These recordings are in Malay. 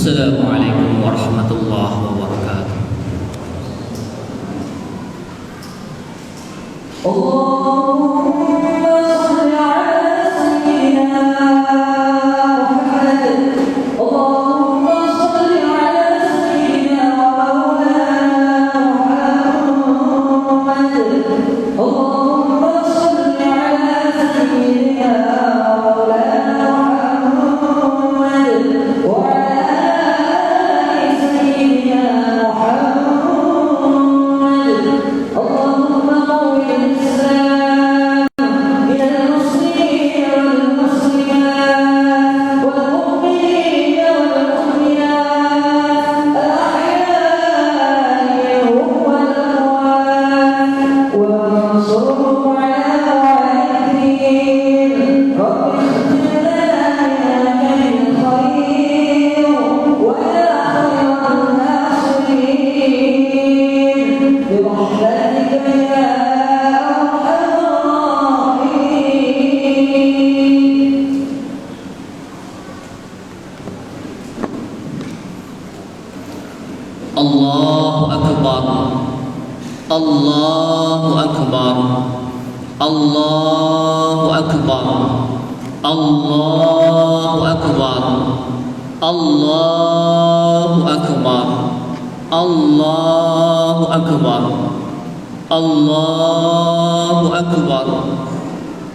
Assalamualaikum warahmatullahi wabarakatuh. Allahu Akbar, Allahu Akbar, Allahu Akbar, Allahu Akbar, Allahu Akbar, Allahu Akbar, Allahu Akbar,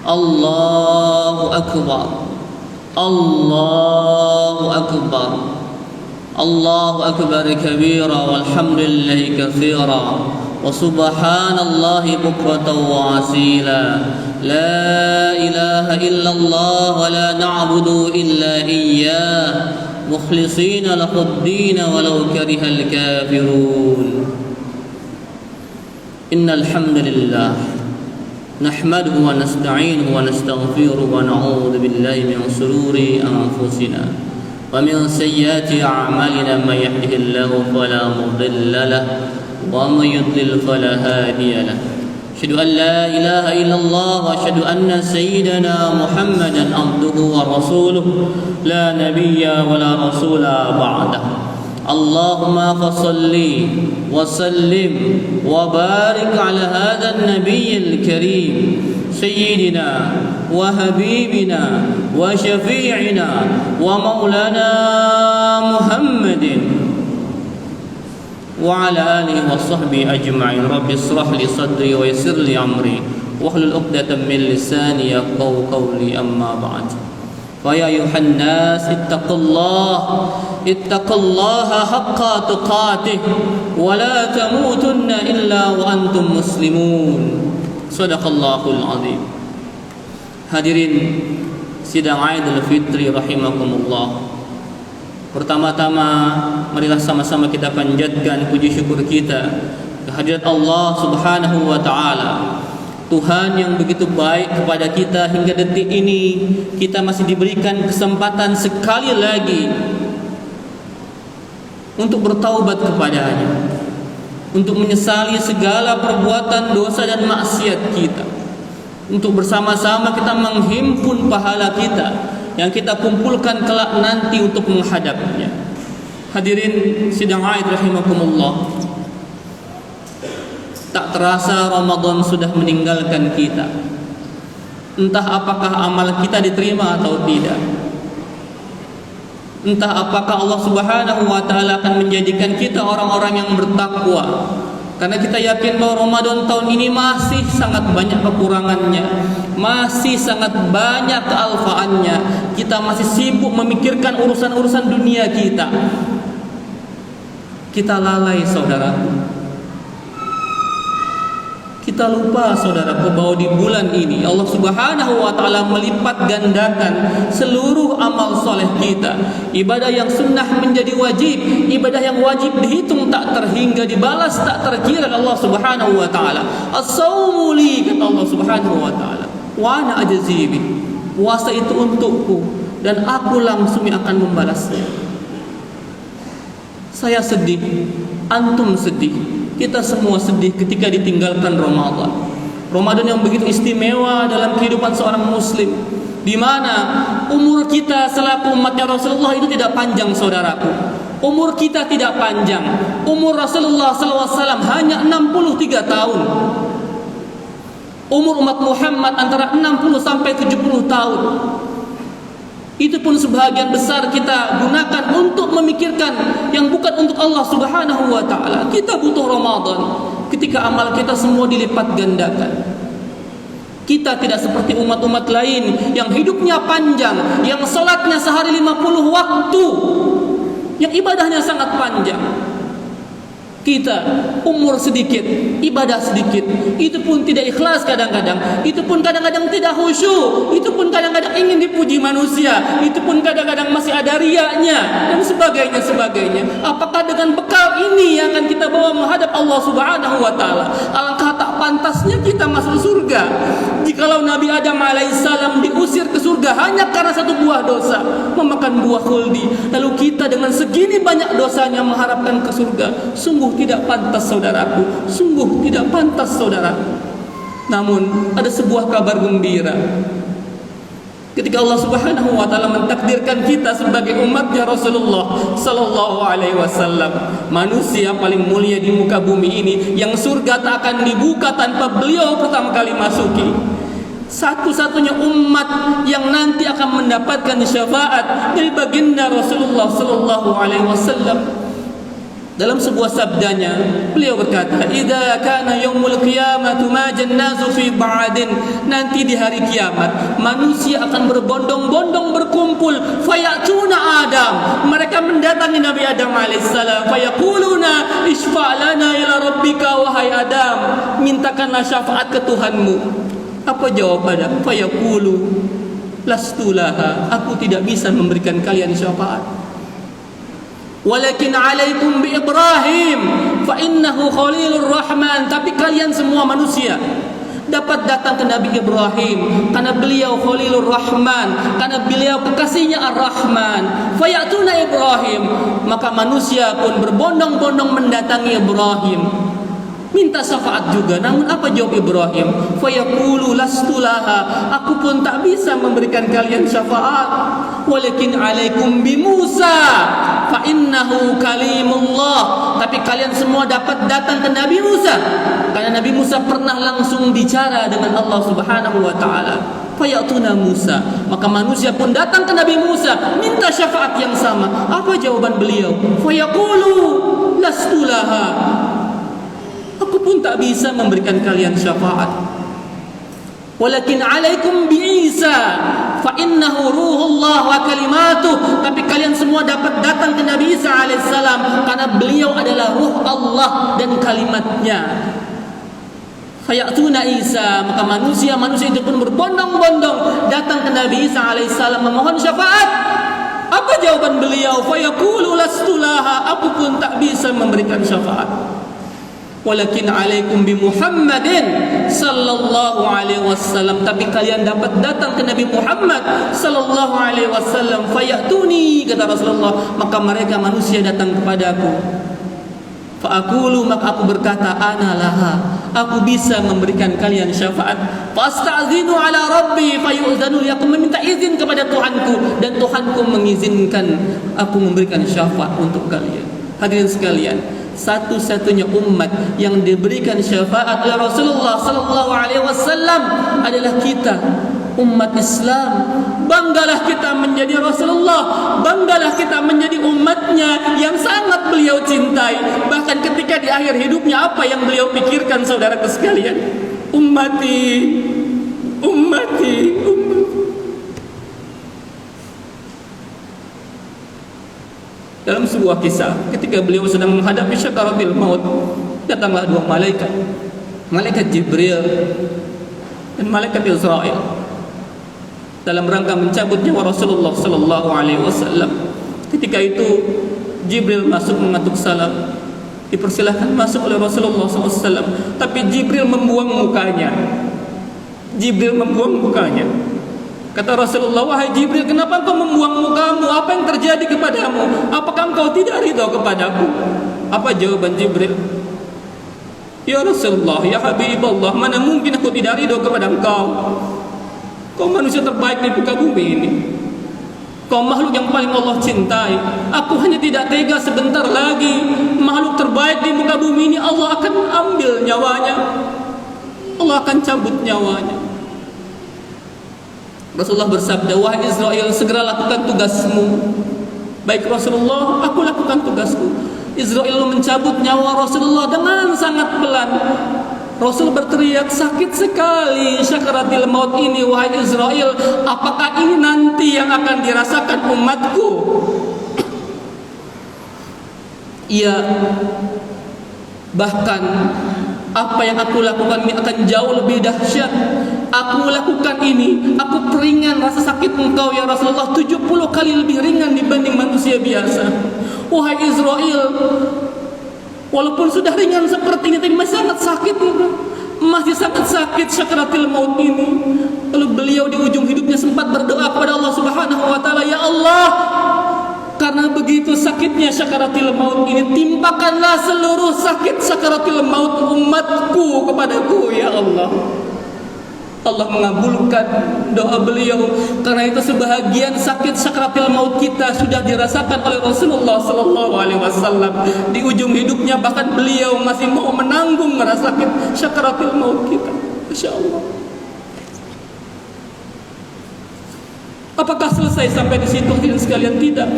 Allahu Akbar, Allahu Akbar. الله أكبر كبيرا والحمد لله كثيرا وسبحان الله بكرة وأصيلا لا إله إلا الله ولا نعبد إلا إياه مخلصين له الدين ولو كره الكافرون إن الحمد لله نحمده ونستعينه ونستغفره ونعوذ بالله من شرور أنفسنا ومن سيئات أعمالنا من يهده الله فلا مضل له ومن يضلل فلا هادي له أشهد أن لا إله إلا الله وأشهد أن سيدنا محمدا عبده ورسوله لا نبي ولا رسول بعده اللهم فصل وسلم وبارك على هذا النبي الكريم سيدنا وحبيبنا وشفيعنا ومولانا محمد وعلى آله وصحبه أجمعين رب اشرح لي صدري ويسر لي أمري واحلل عقدة من لساني يفقهوا قولي أما بعد فيا أيها الناس اتقوا الله حق تقاته ولا تموتن إلا وأنتم مسلمون Sadaqallahul azim. Hadirin sidang Idul Fitri rahimakumullah. Pertama-tama marilah sama-sama kita panjatkan puji syukur kita kehadirat Allah Subhanahu wa taala. Tuhan yang begitu baik kepada kita hingga detik ini kita masih diberikan kesempatan sekali lagi untuk bertaubat kepadanya, untuk menyesali segala perbuatan dosa dan maksiat kita, untuk bersama-sama kita menghimpun pahala kita yang kita kumpulkan kelak nanti untuk menghadapnya. Hadirin sidang Aid rahimakumullah, tak terasa Ramadan sudah meninggalkan kita. Entah apakah amal kita diterima atau tidak, entah apakah Allah Subhanahu wa taala akan menjadikan kita orang-orang yang bertakwa. Karena kita yakin bahwa Ramadan tahun ini masih sangat banyak kekurangannya, masih sangat banyak kealfaannya. Kita masih sibuk memikirkan urusan-urusan dunia kita. Kita lalai saudara. Kita lupa saudaraku bahwa di bulan ini Allah Subhanahu wa taala melipat gandakan seluruh amal soleh kita. Ibadah yang sunnah menjadi wajib, ibadah yang wajib dihitung tak terhingga, dibalas tak terkira Allah Subhanahu wa taala. As-saumu li, kata Allah Subhanahu wa taala, wa ana ajzi bi. Puasa itu untukku dan aku langsung akan membalasnya. Saya sedih, antum sedih. Kita semua sedih ketika ditinggalkan Ramadan. Ramadan yang begitu istimewa dalam kehidupan seorang muslim. di mana umur kita selaku umatnya Rasulullah itu tidak panjang, saudaraku. Umur kita tidak panjang. Umur Rasulullah SAW hanya 63 tahun. Umur umat Muhammad antara 60 sampai 70 tahun. Itu pun sebahagian besar kita gunakan untuk memikirkan yang bukan untuk Allah Subhanahu wa taala. Kita butuh Ramadan ketika amal kita semua dilipat gandakan. Kita tidak seperti umat-umat lain yang hidupnya panjang, yang salatnya sehari 50 waktu, yang ibadahnya sangat panjang. Kita umur sedikit, ibadah sedikit, itu pun tidak ikhlas kadang-kadang, itu pun kadang-kadang tidak khusyuk, itu pun kadang-kadang ingin dipuji manusia, itu pun kadang-kadang masih ada riyanya dan sebagainya. Apakah dengan bekal ini yang akan kita bawa menghadap Allah Subhanahu wa taala? Alangkah tak pantasnya kita masuk surga jikalau Nabi Adam alaihissalam diusir ke surga hanya karena satu buah dosa, memakan buah khuldi. Lalu kita dengan segini banyak dosanya mengharapkan ke surga. Sungguh tidak pantas, saudaraku. Sungguh tidak pantas, saudaraku. Namun ada sebuah kabar gembira. Ketika Allah Subhanahu wa taala mentakdirkan kita sebagai umatnya Rasulullah sallallahu alaihi wasallam, manusia paling mulia di muka bumi ini, yang surga tak akan dibuka tanpa beliau pertama kali masuki. Satu-satunya umat yang nanti akan mendapatkan syafaat dari baginda Rasulullah sallallahu alaihi wasallam. Dalam sebuah sabdanya beliau berkata, "Idza kana yaumul qiyamati ma jannazu fi ba'din." Nanti di hari kiamat manusia akan berbondong-bondong berkumpul, fayatuna Adam. Mereka mendatangi Nabi Adam alaihissalam, fayaquluna isfa' lana ila rabbika, wahai Adam, mintakanlah syafaat ke Tuhanmu. Apa jawabannya? Fayaqulu lastu laha, aku tidak bisa memberikan kalian syafaat. Walakin alaikum bi Ibrahim fa innahu khalilur rahman. Tapi kalian semua manusia dapat datang ke Nabi Ibrahim karena beliau khalilur rahman, karena beliau kekasihnya ar-Rahman. Fayatuna Ibrahim, maka manusia pun berbondong-bondong mendatangi Ibrahim, minta syafaat juga. Namun apa jawab Ibrahim? Fayaqulu lastu laha, aku pun tak bisa memberikan kalian syafaat. Walakin alaikum bi Musa fa innahu kalimullah. Tapi kalian semua dapat datang ke Nabi Musa karena Nabi Musa pernah langsung bicara dengan Allah Subhanahu wa taala. Fayatuna Musa, maka manusia pun datang ke Nabi Musa minta syafaat yang sama. Apa jawaban beliau? Fayaqulu lastu laha, aku pun tak bisa memberikan kalian syafaat. Walakin alaikum bi Isa fa innahu ruhullah wa kalimatuh. Tapi kalian semua dapat datang ke Nabi Isa alaihissalam karena beliau adalah ruh Allah dan kalimatnya. Fayatuna Isa, maka manusia itu pun berbondong-bondong datang ke Nabi Isa alaihissalam memohon syafaat. Apa jawaban beliau? Fayaqulu lastu laha, aku pun tak bisa memberikan syafaat. Walakin alaikum bi Muhammadin sallallahu alaihi wasallam. Tapi kalian dapat datang ke Nabi Muhammad sallallahu alaihi wasallam. Fayatuni, kata Rasulullah, maka mereka manusia datang kepadaku. Fa aqulu, maka aku berkata, ana laha, aku bisa memberikan kalian syafaat. Fasta'zinu ala rabbi fayu'zanu li, aku meminta izin kepada Tuhanku dan Tuhanku mengizinkan aku memberikan syafaat untuk kalian. Hadirin sekalian, satu-satunya umat yang diberikan syafaat oleh Rasulullah sallallahu alaihi wasallam adalah kita, umat Islam. Banggalah kita menjadi Rasulullah, banggalah kita menjadi umatnya yang sangat beliau cintai. Bahkan ketika di akhir hidupnya, apa yang beliau pikirkan, saudaraku sekalian? Ummati, ummati, ummati. Dalam sebuah kisah, ketika beliau sedang menghadapi syakaratil maut, datanglah dua malaikat, malaikat Jibril dan malaikat Israil, dalam rangka mencabut nyawa Rasulullah sallallahu alaihi wasallam. Ketika itu Jibril masuk mengatuk salam, dipersilahkan masuk oleh Rasulullah SAW. Tapi Jibril membuang mukanya. Jibril membuang mukanya. Kata Rasulullah, wahai Jibril, kenapa engkau membuang mukamu? Apa yang terjadi kepadamu? Apakah engkau tidak ridha kepadaku? Apa jawaban Jibril? Ya Rasulullah, ya Habibullah, mana mungkin aku tidak ridha kepada engkau? Kau manusia terbaik di muka bumi ini. Kau makhluk yang paling Allah cintai. Aku hanya tidak tega sebentar lagi makhluk terbaik di muka bumi ini Allah akan ambil nyawanya. Allah akan cabut nyawanya. Rasulullah bersabda, wahai Israel, segera lakukan tugasmu. Baik Rasulullah, aku lakukan tugasku. Israel mencabut nyawa Rasulullah dengan sangat pelan. Rasul berteriak, sakit sekali syakaratil maut ini, wahai Israel. Apakah ini nanti yang akan dirasakan umatku? Iya. Bahkan apa yang aku lakukan ini akan jauh lebih dahsyat. Aku lakukan ini, aku peringan rasa sakit engkau ya Rasulullah 70 kali lebih ringan dibanding manusia biasa. Wahai Israel, walaupun sudah ringan seperti ini, tapi masih sangat sakit, masih sangat sakit syakaratil maut ini. Lalu beliau di ujung hidupnya sempat berdoa kepada Allah Subhanahu wa taala, ya Allah, karena begitu sakitnya syakaratil maut ini, timpakanlah seluruh sakit syakaratil maut umatku kepadaku ya Allah. Allah mengabulkan doa beliau. Karena itu sebahagian sakit syakaratil maut kita sudah dirasakan oleh Rasulullah sallallahu alaihi wasallam di ujung hidupnya, bahkan beliau masih mau menanggung rasa sakit syakaratil maut kita. Masyaallah. Apakah selesai sampai di situ hadirin sekalian? Tidak.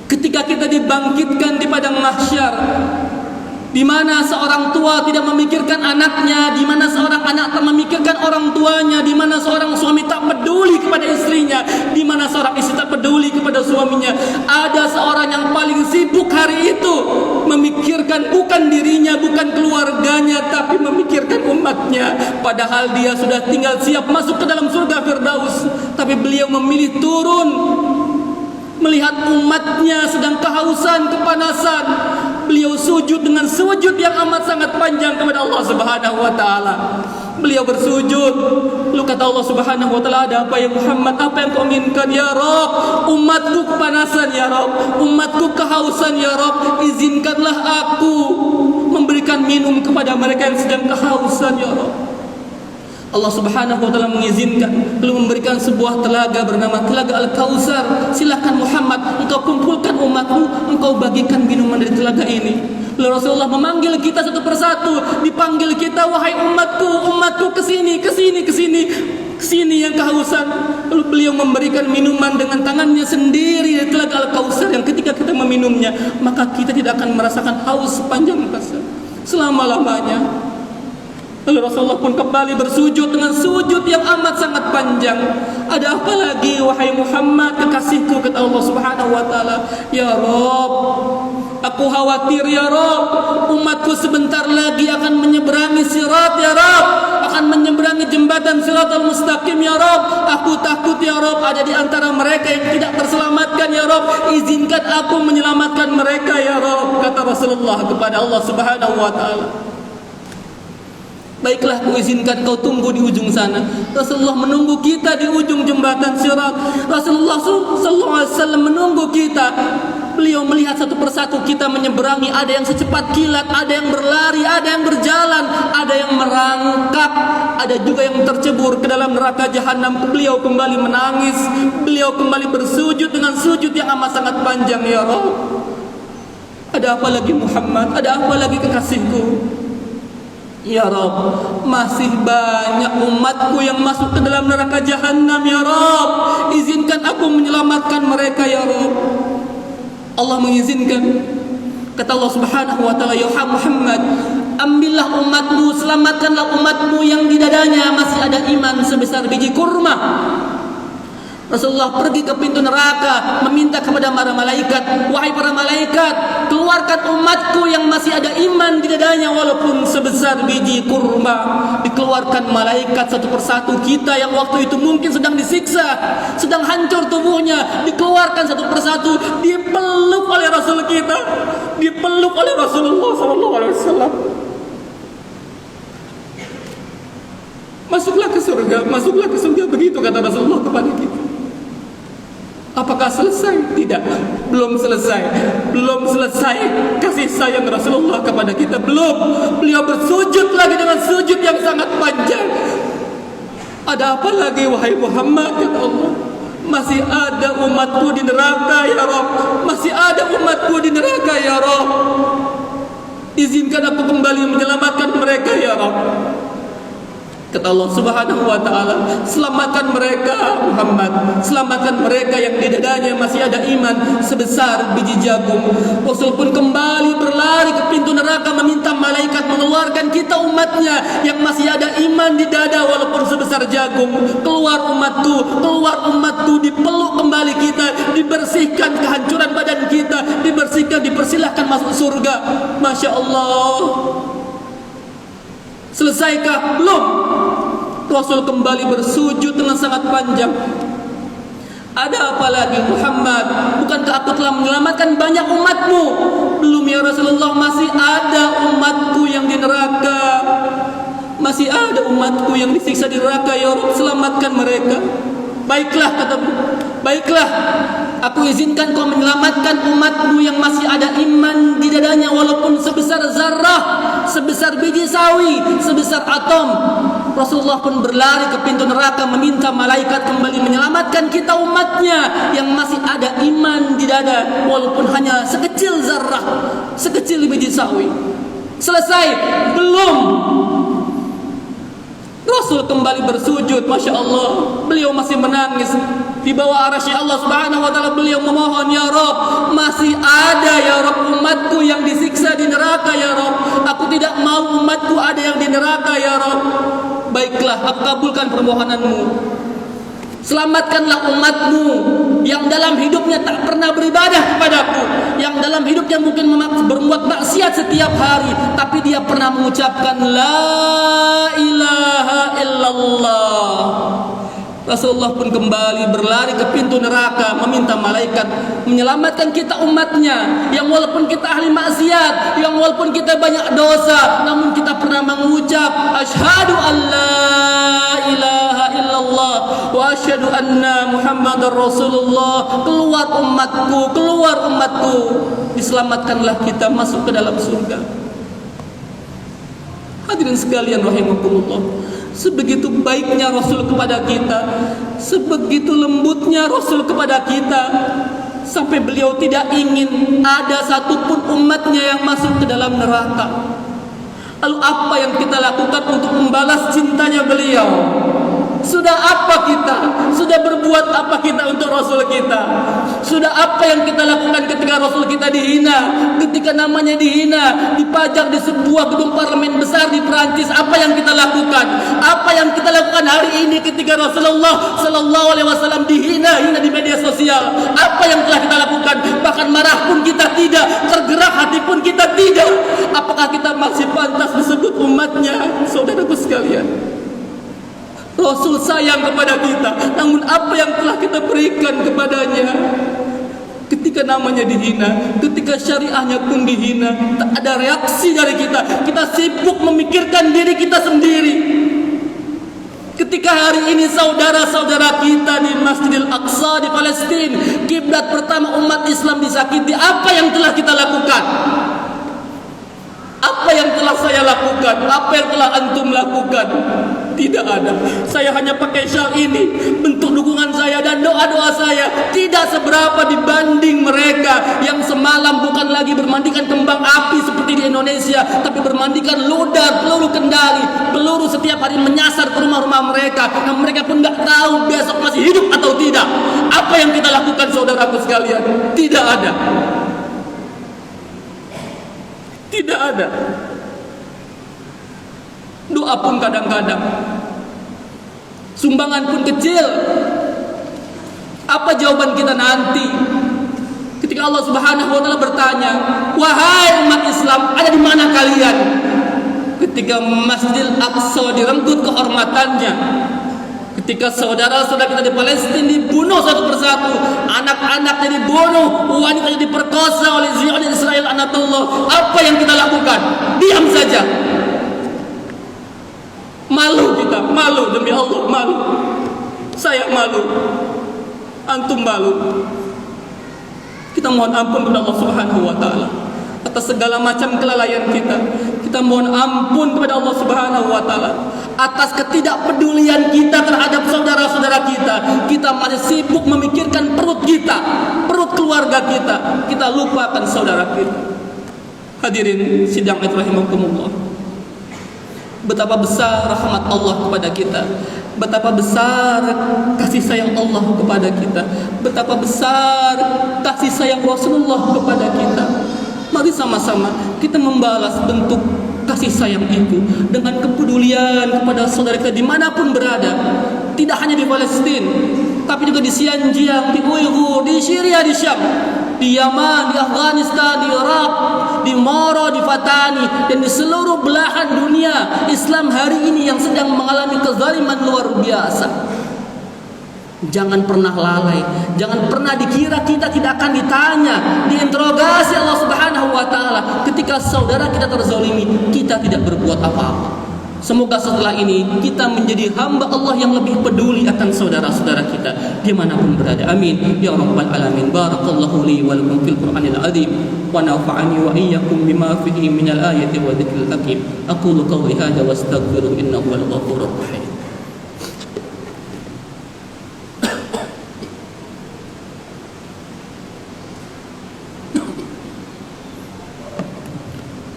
Ketika kita dibangkitkan di padang mahsyar, di mana seorang tua tidak memikirkan anaknya, di mana seorang anak tak memikirkan orang tuanya, di mana seorang suami tak peduli kepada istrinya, di mana seorang istri tak peduli kepada suaminya. Ada seorang yang paling sibuk hari itu memikirkan bukan dirinya, bukan keluarganya, tapi memikirkan umatnya. Padahal dia sudah tinggal siap masuk ke dalam surga Firdaus, tapi beliau memilih turun melihat umatnya sedang kehausan, kepanasan. Beliau sujud dengan sujud yang amat sangat panjang kepada Allah Subhanahu wa taala. Beliau bersujud. Lalu kata Allah Subhanahu wa taala, ada apa ya Muhammad? Apa yang kau inginkan ya Rabb? Umatku kepanasan ya Rabb. Umatku kehausan ya Rabb. Izinkanlah aku memberikan minum kepada mereka yang sedang kehausan ya Rabb. Allah Subhanahu wa taala mengizinkan, lalu memberikan sebuah telaga bernama Telaga Al-Kautsar. Silakan Muhammad, engkau kumpulkan umatmu, engkau bagikan minuman dari telaga ini. Lalu Rasulullah memanggil kita satu persatu, dipanggil kita, wahai umatku, umatku, kesini, kesini, kesini, kesini yang kehausan. Lalu beliau memberikan minuman dengan tangannya sendiri dari Telaga Al-Kautsar, yang ketika kita meminumnya, maka kita tidak akan merasakan haus sepanjang masa, selama-lamanya. Lalu Rasulullah pun kembali bersujud dengan sujud yang amat sangat panjang. Ada apa lagi wahai Muhammad kekasihku? Kata Allah Subhanahu wa taala, ya Rabb, aku khawatir ya Rabb, umatku sebentar lagi akan menyeberangi sirat ya Rabb, akan menyeberangi jembatan Siratal Mustaqim ya Rabb. Aku takut ya Rabb ada di antara mereka yang tidak terselamatkan ya Rabb. Izinkan aku menyelamatkan mereka ya Rabb, kata Rasulullah kepada Allah Subhanahu wa taala. Baiklah, kuizinkan kau tunggu di ujung sana. Rasulullah menunggu kita di ujung jembatan Sirat. Rasulullah SAW menunggu kita. Beliau melihat satu persatu kita menyeberangi. Ada yang secepat kilat, ada yang berlari, ada yang berjalan, ada yang merangkak, ada juga yang tercebur ke dalam neraka jahanam. Beliau kembali menangis. Beliau kembali bersujud dengan sujud yang amat sangat panjang. Ya Rabb, ada apa lagi Muhammad? Ada apa lagi kekasihku? Ya Rabb, masih banyak umatku yang masuk ke dalam neraka jahanam ya Rabb. Izinkan aku menyelamatkan mereka ya Rabb. Allah mengizinkan. Kata Allah Subhanahu wa taala, ya Muhammad, ambillah umatmu, selamatkanlah umatmu yang di dadanya masih ada iman sebesar biji kurma. Rasulullah pergi ke pintu neraka, meminta kepada para malaikat, wahai para malaikat, keluarkan umatku yang masih ada iman di dadanya walaupun sebesar biji kurma. Dikeluarkan malaikat satu persatu. Kita yang waktu itu mungkin sedang disiksa, sedang hancur tubuhnya, dikeluarkan satu persatu, dipeluk oleh Rasul kita, dipeluk oleh Rasulullah SAW. Masuklah ke surga, begitu kata Rasulullah kepada kita. Apakah selesai? Tidak, belum selesai. Belum selesai kasih sayang Rasulullah kepada kita. Belum. Beliau bersujud lagi dengan sujud yang sangat panjang. Ada Ada apa lagi wahai Muhammad, kata Allah? Masih ada umatku di neraka ya Rabb. Masih ada umatku di neraka ya Rabb. Izinkan aku kembali menyelamatkan mereka ya Rabb. Kata Allah Subhanahu wa ta'ala, selamatkan mereka Muhammad, selamatkan mereka yang di dadanya masih ada iman sebesar biji jagung. Rasul pun kembali berlari ke pintu neraka meminta malaikat mengeluarkan kita umatnya yang masih ada iman di dada walaupun sebesar jagung. Keluar umatku, dipeluk kembali kita, dibersihkan kehancuran badan kita, dibersihkan, dipersilahkan masuk surga. Masya Allah. Selesaikah? Belum. Rasul kembali bersujud dengan sangat panjang. Ada apa lagi Muhammad? Bukankah aku telah menyelamatkan banyak umatmu? Belum ya Rasulullah, masih ada umatku yang di neraka. Masih ada umatku yang disiksa di neraka ya Rabb, selamatkan mereka. Baiklah, katamu. Baiklah, aku izinkan kau menyelamatkan umatmu yang masih ada iman di dadanya walaupun sebesar zarrah, sebesar biji sawi, sebesar atom. Rasulullah pun berlari ke pintu neraka meminta malaikat kembali menyelamatkan kita umatnya yang masih ada iman di dada walaupun hanya sekecil zarrah, sekecil biji sawi. Selesai? Belum. Rasul kembali bersujud. Masya Allah, beliau masih menangis di bawah arasy Allah Subhanahu wa ta'ala. Beliau memohon, ya Rabb, masih ada ya Rabb umatku yang disiksa di neraka ya Rabb. Aku tidak mau umatku ada yang di neraka ya Rabb. Baiklah, aku kabulkan permohonanmu. Selamatkanlah umatmu yang dalam hidupnya tak pernah beribadah kepadaku, yang dalam hidupnya mungkin berbuat maksiat setiap hari, tapi dia pernah mengucapkan la ilaha illallah. Rasulullah pun kembali berlari ke pintu neraka meminta malaikat menyelamatkan kita umatnya yang walaupun kita ahli maksiat, yang walaupun kita banyak dosa, namun kita pernah mengucap asyhadu an la ilaha illallah wa asyhadu anna Muhammadar Rasulullah. Keluar umatku, diselamatkanlah kita masuk ke dalam surga. Hadirin sekalian rahimakumullah, sebegitu baiknya Rasul kepada kita, sebegitu lembutnya Rasul kepada kita, sampai beliau tidak ingin ada satupun umatnya yang masuk ke dalam neraka. Lalu apa yang kita lakukan untuk membalas cintanya beliau? Sudah apa kita? Sudah berbuat apa kita untuk Rasul kita? Sudah apa yang kita lakukan ketika Rasul kita dihina? Ketika namanya dihina, dipajang di sebuah gedung parlemen besar di Perancis, apa yang kita lakukan? Apa yang kita lakukan hari ini ketika Rasulullah Sallallahu Alaihi Wasallam dihina di media sosial? Apa yang telah kita lakukan? Bahkan marah pun kita tidak, tergerak hati pun kita tidak. Apakah kita masih pantas disebut umatnya? Saudaraku sekalian, Rasul sayang kepada kita, namun apa yang telah kita berikan kepadanya? Ketika namanya dihina, ketika syariahnya pun dihina, tak ada reaksi dari kita. Kita sibuk memikirkan diri kita sendiri. Ketika hari ini saudara-saudara kita di Masjidil Aqsa di Palestina, kiblat pertama umat Islam disakiti, apa yang telah kita lakukan? Apa yang telah saya lakukan? Apa yang telah antum lakukan? Tidak ada. Saya hanya pakai syal ini. Bentuk dukungan saya dan doa-doa saya tidak seberapa dibanding mereka yang semalam bukan lagi bermandikan kembang api seperti di Indonesia, tapi bermandikan ludar, peluru kendali. Peluru setiap hari menyasar ke rumah-rumah mereka, dan mereka pun tidak tahu besok masih hidup atau tidak. Apa yang kita lakukan saudaraku sekalian? Tidak ada. Tidak ada. Doa pun kadang-kadang, sumbangan pun kecil. Apa jawaban kita nanti ketika Allah Subhanahu wa ta'ala bertanya, wahai umat Islam, ada di mana kalian ketika Masjidil Aqsa direnggut kehormatannya, ketika saudara-saudara kita di Palestina dibunuh satu persatu, anak-anaknya dibunuh, wanitanya diperkosa oleh Zionis Israel anatullah. Apa yang kita lakukan? Diam saja. Malu kita, malu, demi Allah, malu. Saya malu, antum malu. Kita mohon ampun kepada Allah Subhanahu wa ta'ala atas segala macam kelalaian kita. Kita mohon ampun kepada Allah Subhanahu wa taala atas ketidakpedulian kita terhadap saudara-saudara kita. Kita masih sibuk memikirkan perut kita, perut keluarga kita. Kita lupakan saudara kita. Hadirin sidang rahimakumullah. Betapa besar rahmat Allah kepada kita, betapa besar kasih sayang Allah kepada kita, betapa besar kasih sayang Rasulullah kepada kita. Mari sama-sama kita membalas bentuk kasih sayang itu dengan kepedulian kepada saudara kita dimanapun berada. Tidak hanya di Palestina, tapi juga di Xinjiang, di Uighur, di Syria, di Syam, di Yaman, di Afghanistan, di Irak, di Moro, di Fatani, dan di seluruh belahan dunia Islam hari ini yang sedang mengalami kezaliman luar biasa. Jangan pernah lalai, jangan pernah dikira kita tidak akan ditanya, diinterogasi Allah Subhanahu wa taala ketika saudara kita terzalimi, kita tidak berbuat apa-apa. Semoga setelah ini kita menjadi hamba Allah yang lebih peduli akan saudara-saudara kita dimanapun berada. Amin ya rabbal alamin. Barakallahu li wa lakum fil Qur'anil azim wa nafa'ani wa iyyakum bima fihi minal ayati wa dzikril hakim. Aqulu qawli hadza wa astaghfiru innahu wal ghafurur rahim.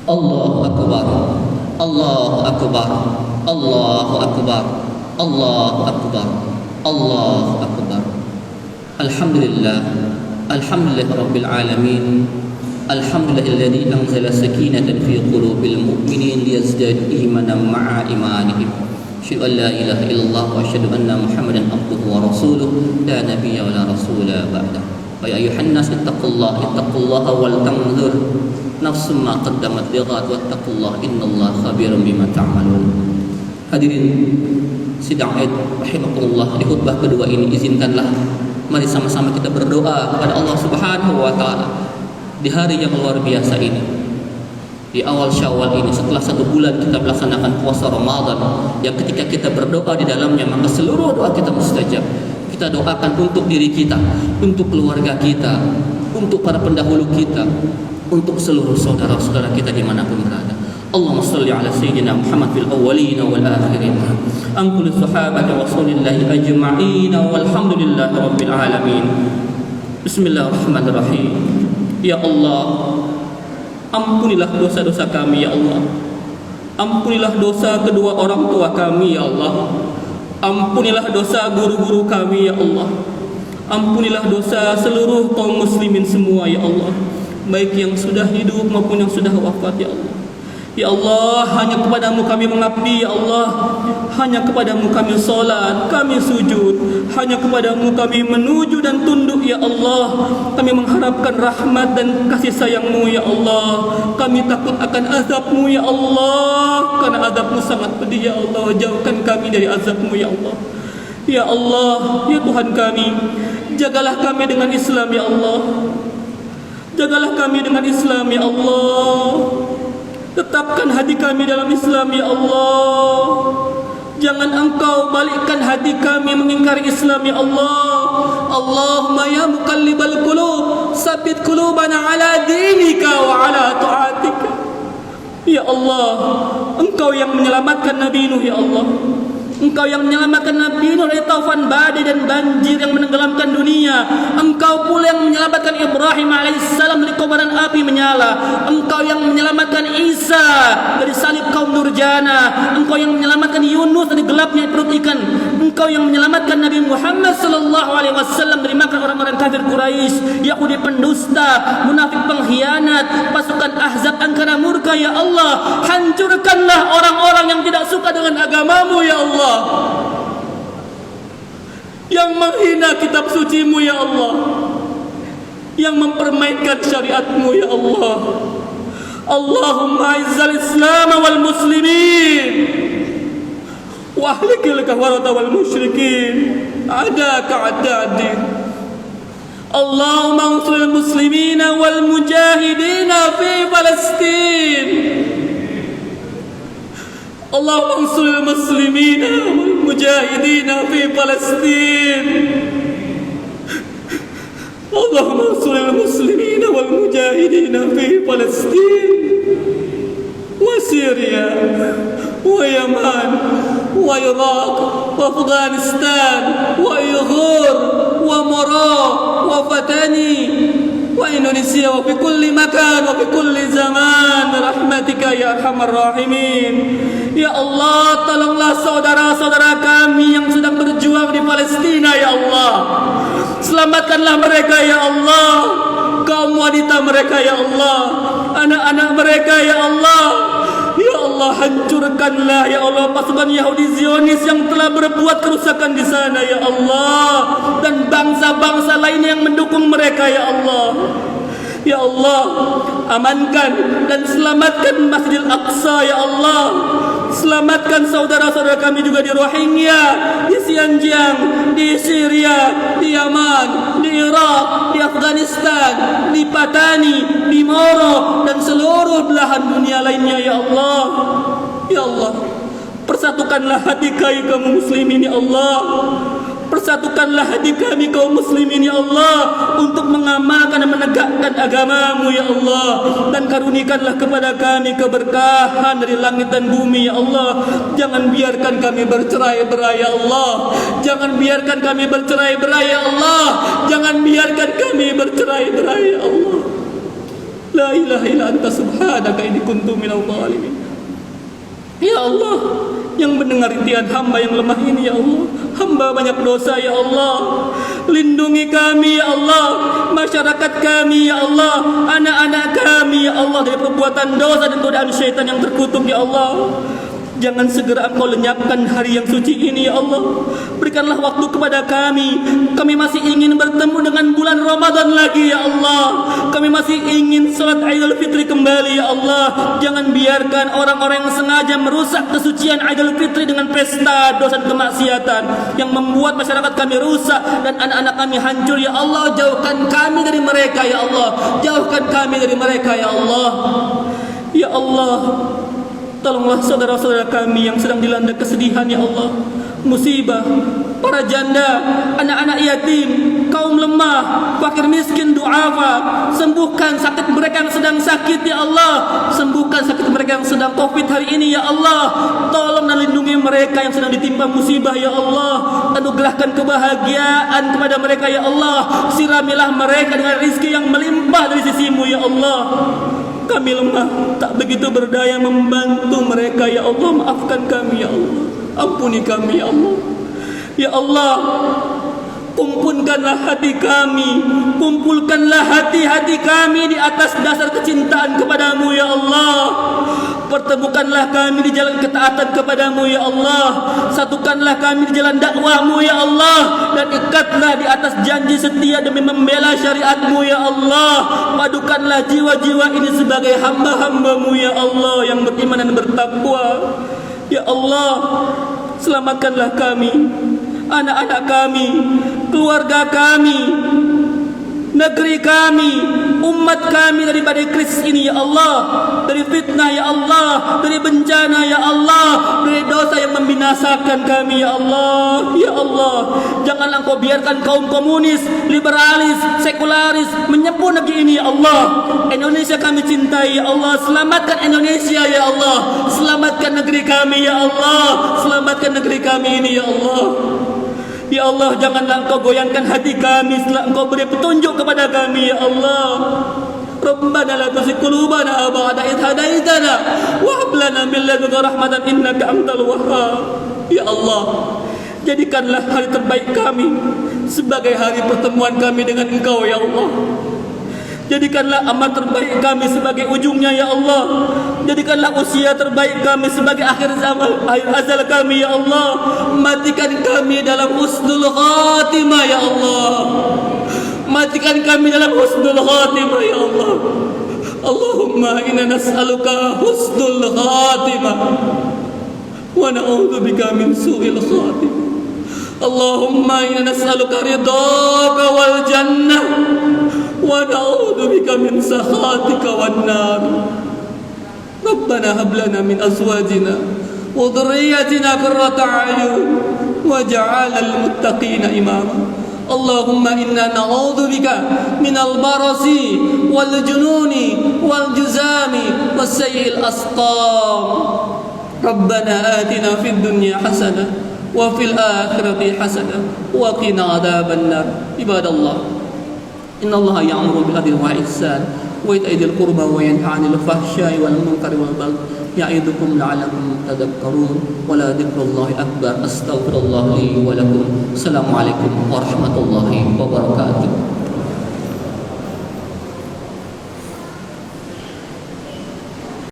Allahu akbar, Allahu akbar, Allahu akbar, Allahu akbar, Allahu akbar. Alhamdulillah, alhamdulillah rabbil alamin. Alhamdulillahilladzi anzala sakinatan fi qulubil mu'minin liyazdadu imanan ma'a imanihim. Asyhadu an la ilaha illallah wa asyhadu anna Muhammadan abduhu wa rasuluh la nabiyya wa la rasula ba'da. Ya ayuhan nas ittaqullaha wal tanzur nafsum ma qaddamat lighat wattaqullaha innallaha khabirum bima ta'malun. Hadirin sidang Id rahimakumullah, di khutbah kedua ini izinkanlah mari sama-sama kita berdoa kepada Allah Subhanahu wa taala di hari yang luar biasa ini, di awal Syawal ini, setelah 1 bulan kita melaksanakan puasa Ramadan yang ketika kita berdoa di dalamnya maka seluruh doa kita mustajab. Kita doakan untuk diri kita, untuk keluarga kita, untuk para pendahulu kita, untuk seluruh saudara-saudara kita dimanapun berada. Allahumma salli ala sayyidina Muhammad fil awwalin wal akhirin an kulli sahabati rasulillahi ajma'in walhamdulillahi rabbil alamin. Bismillahirrahmanirrahim. Ya Allah, ampunilah dosa-dosa kami ya Allah. Ampunilah dosa kedua orang tua kami ya Allah. Ampunilah dosa guru-guru kami ya Allah. Ampunilah dosa seluruh kaum muslimin semua ya Allah, baik yang sudah hidup maupun yang sudah wafat ya Allah. Ya Allah, hanya kepadamu kami mengabdi ya Allah. Hanya kepadamu kami salat, kami sujud. Hanya kepadamu kami menuju dan tunduk ya Allah. Kami mengharapkan rahmat dan kasih sayangmu ya Allah. Kami takut akan azabmu ya Allah, karena azabmu sangat pedih ya Allah. Jauhkan kami dari azabmu ya Allah. Ya Allah, ya Tuhan kami, jagalah kami dengan Islam ya Allah. Jagalah kami dengan Islam ya Allah. Tetapkan hati kami dalam Islam ya Allah. Jangan engkau balikkan hati kami mengingkari Islam ya Allah. Allahumma ya muqallibal qulub, sabbit qulubana ala dinika wa ala ta'atika. Ya Allah, engkau yang menyelamatkan Nabi Nuh ya Allah. Engkau yang menyelamatkan Nabi Nuh dari taufan badai dan banjir yang menenggelamkan dunia. Engkau pula yang menyelamatkan Ibrahim alaihissalam dari kobaran api menyala. Engkau yang menyelamatkan Isa dari salib kaum Nurjana. Engkau yang menyelamatkan Yunus dari gelapnya perut ikan. Engkau yang menyelamatkan Nabi Muhammad sallallahu alaihi wasallam dari makan orang-orang kafir Quraisy, Yahudi pendusta, munafik pengkhianat, pasukan Ahzab angkara murka ya Allah. Hancurkanlah orang-orang yang tidak suka dengan agamamu ya Allah, yang menghina kitab sucimu ya Allah, yang mempermainkan syariatmu ya Allah. Allahumma izzal Islam wal muslimin wa ahlikil kafarata wal musyrikin adaka adadin. Allahumma ansuril muslimina wal mujahidina fi Palestin. Allahumma ansuril muslimina wal mujahidina fi Palestin. اللهم انصر المسلمين والمجاهدين في فلسطين وسوريا ويمن وعراق وأفغانستان وإيغور ومراء وفتني وإندونيسيا وفي كل مكان وفي كل زمان برحمتك ya arhamar rahimin. Ya Allah, tolonglah saudara-saudara kami yang sedang berjuang di Palestina ya Allah. Selamatkanlah mereka ya Allah, kaum wanita mereka ya Allah, anak-anak mereka ya Allah. Ya Allah, hancurkanlah ya Allah pasukan Yahudi Zionis yang telah berbuat kerusakan di sana ya Allah, dan bangsa-bangsa lainnya yang mendukung mereka ya Allah. Ya Allah, amankan dan selamatkan Masjidil Aqsa ya Allah. Selamatkan saudara-saudara kami juga di Rohingya, di Xinjiang, di Syria, di Yaman, di Irak, di Afghanistan, di Patani, di Moro, dan seluruh belahan dunia lainnya ya Allah. Ya Allah, persatukanlah hati kami kaum muslimin ya Allah. Persatukanlah hati kami kaum muslimin ya Allah untuk mengamalkan dan menegakkan agama-Mu ya Allah, dan karunikanlah kepada kami keberkahan dari langit dan bumi ya Allah. Jangan biarkan kami bercerai-berai ya Allah. Jangan biarkan kami bercerai-berai ya Allah. Jangan biarkan kami bercerai-berai ya Allah. La ilaha illa anta subhanaka inni kuntu minadh dhalimin. Ya Allah, yang mendengar rintihan hamba yang lemah ini ya Allah, hamba banyak dosa ya Allah. Lindungi kami ya Allah, masyarakat kami ya Allah, anak-anak kami ya Allah dari perbuatan dosa dan godaan syaitan yang terkutuk ya Allah. Jangan segera Engkau lenyapkan hari yang suci ini ya Allah. Berikanlah waktu kepada kami. Kami masih ingin bertemu dengan bulan Ramadan lagi ya Allah. Kami masih ingin salat Idul Fitri kembali ya Allah. Jangan biarkan orang-orang yang sengaja merusak kesucian Idul Fitri dengan pesta dosa dan kemaksiatan yang membuat masyarakat kami rusak dan anak-anak kami hancur ya Allah. Jauhkan kami dari mereka ya Allah. Jauhkan kami dari mereka ya Allah. Ya Allah, tolonglah saudara-saudara kami yang sedang dilanda kesedihan ya Allah, musibah, para janda, anak-anak yatim, kaum lemah, fakir miskin, du'afa. Sembuhkan sakit mereka yang sedang sakit ya Allah. Sembuhkan sakit mereka yang sedang Covid hari ini ya Allah. Tolong dan lindungi mereka yang sedang ditimpa musibah ya Allah. Anugerahkan kebahagiaan kepada mereka ya Allah. Siramilah mereka dengan rezeki yang melimpah dari sisi-Mu ya Allah. Kami lemah, tak begitu berdaya membantu mereka ya Allah. Maafkan kami ya Allah. Ampuni kami ya Allah. Ya Allah, kumpulkanlah hati kami, kumpulkanlah hati-hati kami di atas dasar kecintaan kepada-Mu ya Allah. Pertemukanlah kami di jalan ketaatan kepada-Mu ya Allah. Satukanlah kami di jalan dakwah-Mu ya Allah, dan ikatlah di atas janji setia demi membela syariat-Mu ya Allah. Padukanlah jiwa-jiwa ini sebagai hamba-hamba-Mu ya Allah yang beriman dan bertakwa. Ya Allah, selamatkanlah kami, anak-anak kami, keluarga kami, negeri kami, umat kami dari badai krisis ini ya Allah, dari fitnah ya Allah, dari bencana ya Allah, dari dosa yang membinasakan kami ya Allah. Ya Allah, janganlah Engkau biarkan kaum komunis, liberalis, sekularis menyebut negeri ini ya Allah. Indonesia kami cintai ya Allah. Selamatkan Indonesia ya Allah. Selamatkan negeri kami ya Allah. Selamatkan negeri kami ini ya Allah. Ya Allah, janganlah Engkau goyangkan hati kami setelah Engkau beri petunjuk kepada kami ya Allah. Rabbana la tuzigh qulubana ba'da idh hadaitana wa hab lana min ladunka rahmatan innaka antal wahhab. Ya Allah, jadikanlah hari terbaik kami sebagai hari pertemuan kami dengan Engkau ya Allah. Jadikanlah amal terbaik kami sebagai ujungnya ya Allah. Jadikanlah usia terbaik kami sebagai akhir zaman, akhir azal kami ya Allah. Matikan kami dalam husnul khatimah ya Allah. Matikan kami dalam husnul khatimah ya Allah. Allahumma inna nas'aluka husnul khatimah wa na'udzubika min su'il khatimah. Allahumma inna nas'aluka ridhaka wal jannah wa na'udzubika min sakhatika wan nar. Rabbana hab lana min azwajina wa dhurriyyatina qurrata a'yun waj'alna lil muttaqina imama. اللهم إنا نعوذ بك من البرص والجنون والجزام والسيء الأسقام ربنا آتنا في الدنيا حسنة وفي الآخرة حسنة وقنا عذاب النار عباد الله إن الله يأمر بالعدل والإحسان وإيتاء ذي القربى وينهى عن الفحشاء والمنكر والبغي يعظكم لعلكم تذكرون ولذكر الله أكبر أستغفر الله لي ولكم السلام عليكم ورحمة الله